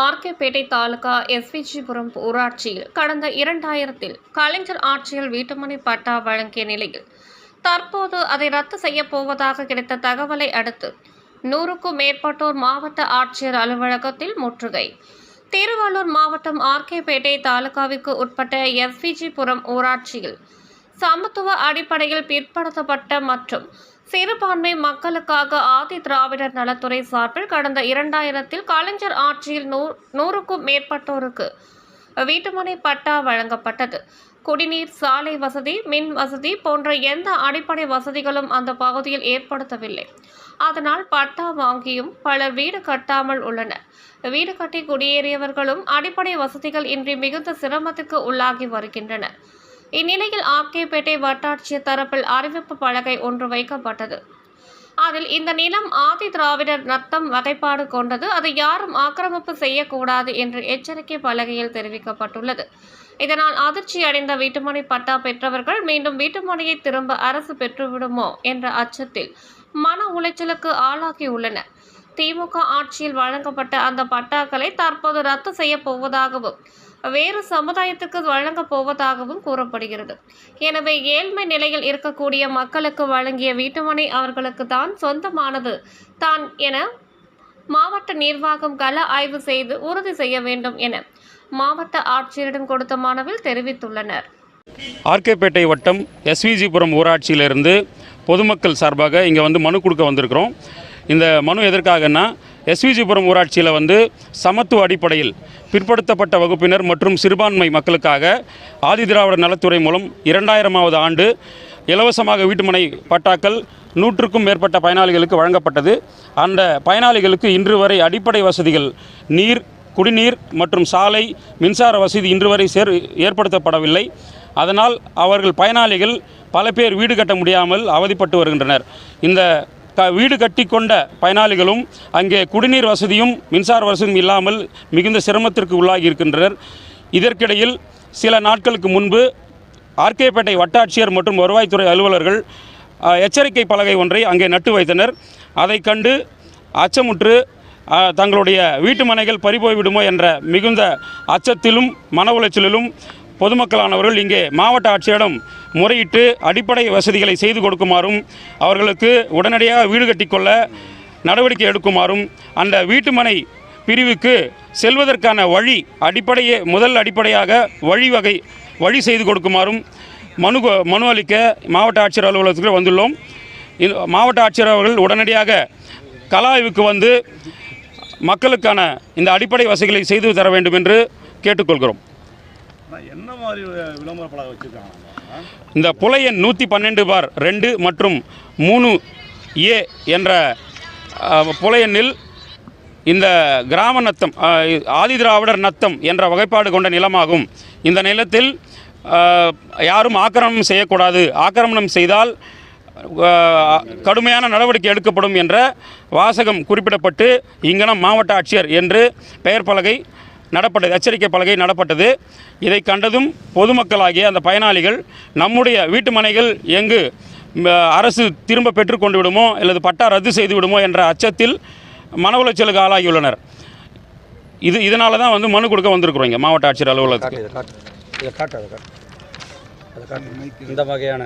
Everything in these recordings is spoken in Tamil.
ஆர்கேபேட்டை தாலுகா எஸ்விஜிபுரம் ஊராட்சியில் கடந்த 2000 கலைஞர் ஆட்சியில் வீட்டுமனை பட்டா வழங்கிய நிலையில் தற்போது அதை ரத்து செய்யப் போவதாக கிடைத்த தகவலை அடுத்து 100க்கும் மேற்பட்டோர் மாவட்ட ஆட்சியர் அலுவலகத்தில் முற்றுகை. திருவள்ளூர் மாவட்டம் ஆர்கேபேட்டை தாலுகாவிற்கு உட்பட்ட எஸ்விஜிபுரம் ஊராட்சியில் சமத்துவ அடிப்படையில் பிற்படுத்தப்பட்ட மற்றும் சிறுபான்மை மக்களுக்காக ஆதி திராவிடர் நலத்துறை சார்பில் கடந்த 2000 கலைஞர் ஆட்சியில் 100க்கும் மேற்பட்டோருக்கு வீட்டுமனை பட்டா வழங்கப்பட்டது. குடிநீர், சாலை வசதி, மின் வசதி போன்ற எந்த அடிப்படை வசதிகளும் அந்த பகுதியில் ஏற்படுத்தவில்லை. அதனால் பட்டா வாங்கியும் பலர் வீடு கட்டாமல் உள்ளனர். வீடு கட்டி குடியேறியவர்களும் அடிப்படை வசதிகள் இன்றி மிகுந்த சிரமத்துக்கு உள்ளாகி வருகின்றனர். இந்நிலையில் ஆர்கேபேட்டை வட்டாட்சியர் தரப்பில் அறிவிப்பு பலகை ஒன்று வைக்கப்பட்டது. அதில் இந்த நிலம் ஆதி திராவிடர் நத்தம் வகைப்பாடு கொண்டது, அதை யாரும் ஆக்கிரமிப்பு செய்யக்கூடாது என்று எச்சரிக்கை பலகையில் தெரிவிக்கப்பட்டுள்ளது. இதனால் அதிர்ச்சி அடைந்த வீட்டுமனை பட்டா பெற்றவர்கள் மீண்டும் வீட்டுமனையை திரும்ப அரசு பெற்றுவிடுமோ என்ற அச்சத்தில் மன உளைச்சலுக்கு ஆளாகியுள்ளனர். திமுக ஆட்சியில் வழங்கப்பட்ட அந்த பட்டாக்களை தற்போது ரத்து செய்ய போவதாகவும் வேறு சமுதாயத்துக்கு வழங்கப் போவதாகவும் கூறப்படுகிறது. எனவே ஏழ்மை நிலையில் இருக்கக்கூடிய மக்களுக்கு வழங்கிய வீட்டுமனை அவர்களுக்கு தான் சொந்தமானது தான் என மாவட்ட நிர்வாகம் கள ஆய்வு செய்து உறுதி செய்ய வேண்டும் என மாவட்ட ஆட்சியரிடம் கொடுத்த மனுவில் தெரிவித்துள்ளனர். ஆர்கேபேட்டை வட்டம் எஸ்விஜிபுரம் ஊராட்சியிலிருந்து பொதுமக்கள் சார்பாக இங்கே மனு கொடுக்க வந்திருக்கிறோம். இந்த மனு எதற்காகனா, எஸ்விஜிபுரம் ஊராட்சியில் சமத்துவ அடிப்படையில் பிற்படுத்தப்பட்ட வகுப்பினர் மற்றும் சிறுபான்மை மக்களுக்காக ஆதி திராவிடர் நலத்துறை மூலம் 2000வது ஆண்டு இலவசமாக வீட்டுமனை பட்டாக்கள் 100க்கும் மேற்பட்ட பயனாளிகளுக்கு வழங்கப்பட்டது. அந்த பயனாளிகளுக்கு இன்று வரை அடிப்படை வசதிகள் நீர், குடிநீர் மற்றும் சாலை, மின்சார வசதி இன்று வரை ஏற்படுத்தப்படவில்லை. அதனால் அவர்கள் பயனாளிகள் பல பேர் வீடு கட்ட முடியாமல் அவதிப்பட்டு வருகின்றனர். இந்த வீடு கட்டி கொண்ட பயனாளிகளும் அங்கே குடிநீர் வசதியும் மின்சார வசதியும் இல்லாமல் மிகுந்த சிரமத்திற்கு உள்ளாகி இருக்கின்றனர். இதற்கிடையில் சில நாட்களுக்கு முன்பு ஆர்கேபேட்டை வட்டாட்சியர் மற்றும் வருவாய்த்துறை அலுவலர்கள் எச்சரிக்கை பலகை ஒன்றை அங்கே நட்டு வைத்தனர். அதை கண்டு அச்சமுற்று தங்களுடைய வீட்டு மனைகள் பறிபோய்விடுமோ என்ற மிகுந்த அச்சத்திலும் மன உளைச்சலிலும் பொதுமக்களானவர்கள் இங்கே மாவட்ட ஆட்சியரிடம் முறையிட்டு அடிப்படை வசதிகளை செய்து கொடுக்குமாறும் அவர்களுக்கு உடனடியாக வீடு கட்டிக்கொள்ள நடவடிக்கை எடுக்குமாறும் அந்த வீட்டுமனை பிரிவுக்கு செல்வதற்கான முதல் அடிப்படையாக வழி செய்து கொடுக்குமாறும் மனு அளிக்க மாவட்ட ஆட்சியர் அலுவலகத்துக்கு வந்துள்ளோம். மாவட்ட ஆட்சியர் அவர்கள் உடனடியாக கள ஆய்வுக்கு மக்களுக்கான இந்த அடிப்படை வசதிகளை செய்து தர வேண்டும் என்று கேட்டுக்கொள்கிறோம். என்ன மாதிரி விளம்பர பலகை வச்சிருக்காங்க? இந்த புலை எண் 112/2 மற்றும் 3A என்ற புலை எண்ணில் இந்த கிராம நத்தம் ஆதி திராவிடர் நத்தம் என்ற வகைப்பாடு கொண்ட நிலமாகும். இந்த நிலத்தில் யாரும் ஆக்கிரமணம் செய்யக்கூடாது, ஆக்கிரமணம் செய்தால் கடுமையான நடவடிக்கை எடுக்கப்படும் என்ற வாசகம் குறிப்பிடப்பட்டு இங்கனம் மாவட்ட ஆட்சியர் என்று பெயர் பலகை நடப்பட்டது, எச்சரிக்கை பலகை நடப்பட்டது. இதை கண்டதும் பொதுமக்களாகிய அந்த பயனாளிகள் நம்முடைய வீட்டு மனைகள் எங்கு அரசு திரும்ப பெற்றுக்கொண்டு விடுமோ அல்லது பட்டா ரத்து செய்து விடுமோ என்ற அச்சத்தில் மன உளைச்சலுக்கு ஆளாகியுள்ளனர். இதனால தான் மனு கொடுக்க வந்திருக்கிறோம் இங்கே மாவட்ட ஆட்சியர் அலுவலகத்துக்கு. இந்த வகையான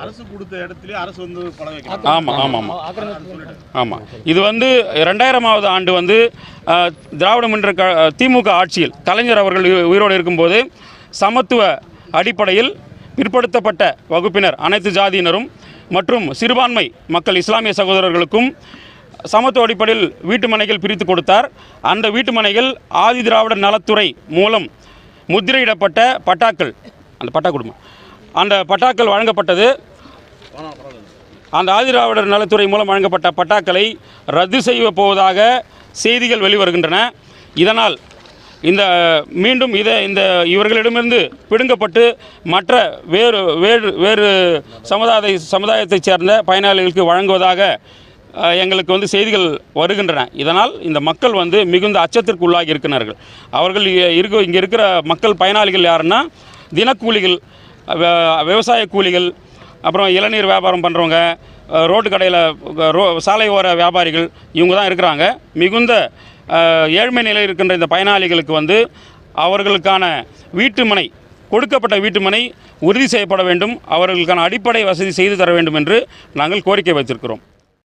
அரசு கொடுத்த இடத்துல அரசு பலகை. ஆமாம். இது 2000வது ஆண்டு திராவிட முன்னேற்ற திமுக ஆட்சியில் கலைஞர் அவர்கள் உயிரோடு இருக்கும்போது சமத்துவ அடிப்படையில் பிற்படுத்தப்பட்ட வகுப்பினர் அனைத்து ஜாதியினரும் மற்றும் சிறுபான்மை மக்கள் இஸ்லாமிய சகோதரர்களுக்கும் சமத்துவ அடிப்படையில் வீட்டுமனைகள் பிரித்து கொடுத்தார். அந்த வீட்டுமனைகள் ஆதி திராவிடர் நலத்துறை மூலம் முத்திரையிடப்பட்ட பட்டாக்கள், அந்த பட்டாக்கள் வழங்கப்பட்டது. அந்த ஆதி திராவிடர் நலத்துறை மூலம் வழங்கப்பட்ட பட்டாக்களை ரத்து செய்ய போவதாக செய்திகள் வெளிவருகின்றன. இதனால் மீண்டும் இவர்களிடமிருந்து பிடுங்கப்பட்டு மற்ற வேறு சமுதாயத்தைச் சேர்ந்த பயனாளிகளுக்கு வழங்குவதாக எங்களுக்கு செய்திகள் வருகின்றன. இதனால் இந்த மக்கள் மிகுந்த அச்சத்திற்கு உள்ளாகி இருக்கிறார்கள். அவர்கள் இங்கே இருக்கிற மக்கள் பயனாளிகள் யாருன்னா தினக்கூலிகள், விவசாய கூலிகள், அப்புறம் இளநீர் வியாபாரம் பண்ணுறவங்க, ரோட்டு கடையில் சாலை ஓர வியாபாரிகள், இவங்க தான் இருக்கிறாங்க. மிகுந்த ஏழ்மை நிலையில் இருக்கின்ற இந்த பயனாளிகளுக்கு வந்து அவர்களுக்கான வீட்டுமனை, கொடுக்கப்பட்ட வீட்டுமனை உறுதி செய்யப்பட வேண்டும், அவர்களுக்கான அடிப்படை வசதி செய்து தர வேண்டும் என்று நாங்கள் கோரிக்கை வைத்திருக்கிறோம்.